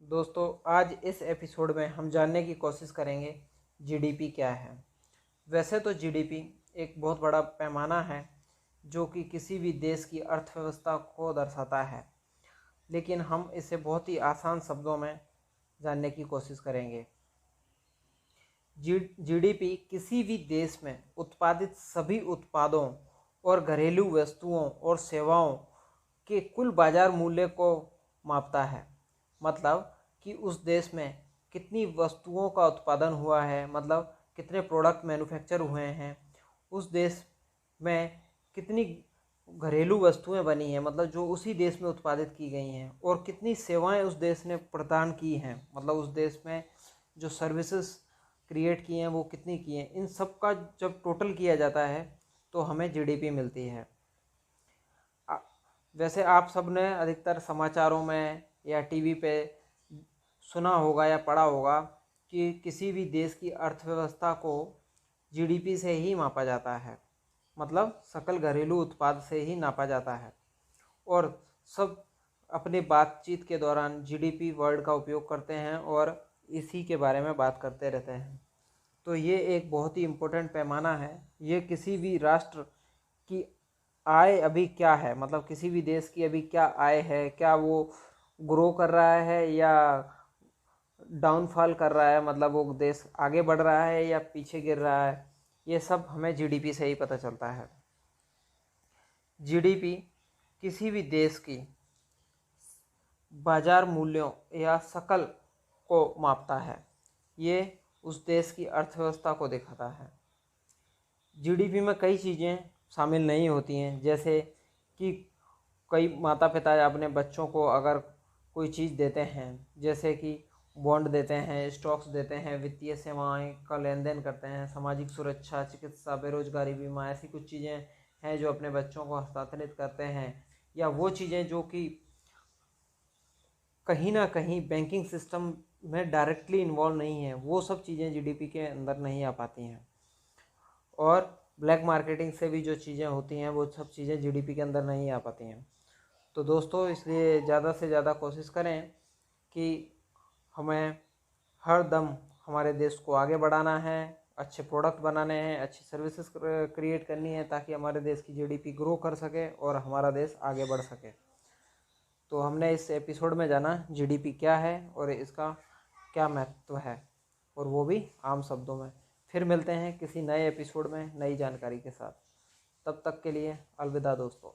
दोस्तों, आज इस एपिसोड में हम जानने की कोशिश करेंगे जीडीपी क्या है। वैसे तो जीडीपी एक बहुत बड़ा पैमाना है जो कि किसी भी देश की अर्थव्यवस्था को दर्शाता है, लेकिन हम इसे बहुत ही आसान शब्दों में जानने की कोशिश करेंगे। जीडीपी किसी भी देश में उत्पादित सभी उत्पादों और घरेलू वस्तुओं और सेवाओं के कुल बाजार मूल्य को मापता है। मतलब कि उस देश में कितनी वस्तुओं का उत्पादन हुआ है, मतलब कितने प्रोडक्ट मैन्युफैक्चर हुए हैं, उस देश में कितनी घरेलू वस्तुएं बनी हैं, मतलब जो उसी देश में उत्पादित की गई हैं, और कितनी सेवाएं उस देश ने प्रदान की हैं, मतलब उस देश में जो सर्विसेज क्रिएट किए हैं वो कितनी की हैं। इन सब का जब टोटल किया जाता है तो हमें जीडीपी मिलती है। वैसे आप सब ने अधिकतर समाचारों में या टीवी पे सुना होगा या पढ़ा होगा कि किसी भी देश की अर्थव्यवस्था को जीडीपी से ही मापा जाता है, मतलब सकल घरेलू उत्पाद से ही नापा जाता है। और सब अपने बातचीत के दौरान जीडीपी वर्ड का उपयोग करते हैं और इसी के बारे में बात करते रहते हैं। तो ये एक बहुत ही इम्पोर्टेंट पैमाना है। ये किसी भी राष्ट्र की आय अभी क्या है, मतलब किसी भी देश की अभी क्या आय है, क्या वो ग्रो कर रहा है या डाउनफॉल कर रहा है, मतलब वो देश आगे बढ़ रहा है या पीछे गिर रहा है, ये सब हमें जीडीपी से ही पता चलता है। जीडीपी किसी भी देश की बाजार मूल्यों या सकल को मापता है। ये उस देश की अर्थव्यवस्था को दिखाता है। जीडीपी में कई चीज़ें शामिल नहीं होती हैं, जैसे कि कई माता पिता अपने बच्चों को अगर कोई चीज़ देते हैं, जैसे कि बॉन्ड देते हैं, स्टॉक्स देते हैं, वित्तीय सेवाएं का लेन देन करते हैं, सामाजिक सुरक्षा, चिकित्सा, बेरोजगारी बीमा, ऐसी कुछ चीज़ें हैं जो अपने बच्चों को हस्तांतरित करते हैं, या वो चीज़ें जो कि कहीं ना कहीं बैंकिंग सिस्टम में डायरेक्टली इन्वॉल्व नहीं है, वो सब चीज़ें जीडीपी के अंदर नहीं आ पाती हैं। और ब्लैक मार्केटिंग से भी जो चीज़ें होती हैं वो सब चीज़ें जीडीपी के अंदर नहीं आ पाती हैं। तो दोस्तों, इसलिए ज़्यादा से ज़्यादा कोशिश करें कि हमें हर दम हमारे देश को आगे बढ़ाना है, अच्छे प्रोडक्ट बनाने हैं, अच्छी सर्विसेज क्रिएट करनी है, ताकि हमारे देश की जीडीपी ग्रो कर सके और हमारा देश आगे बढ़ सके। तो हमने इस एपिसोड में जाना जीडीपी क्या है और इसका क्या महत्व है, और वो भी आम शब्दों में। फिर मिलते हैं किसी नए एपिसोड में नई जानकारी के साथ। तब तक के लिए अलविदा दोस्तों।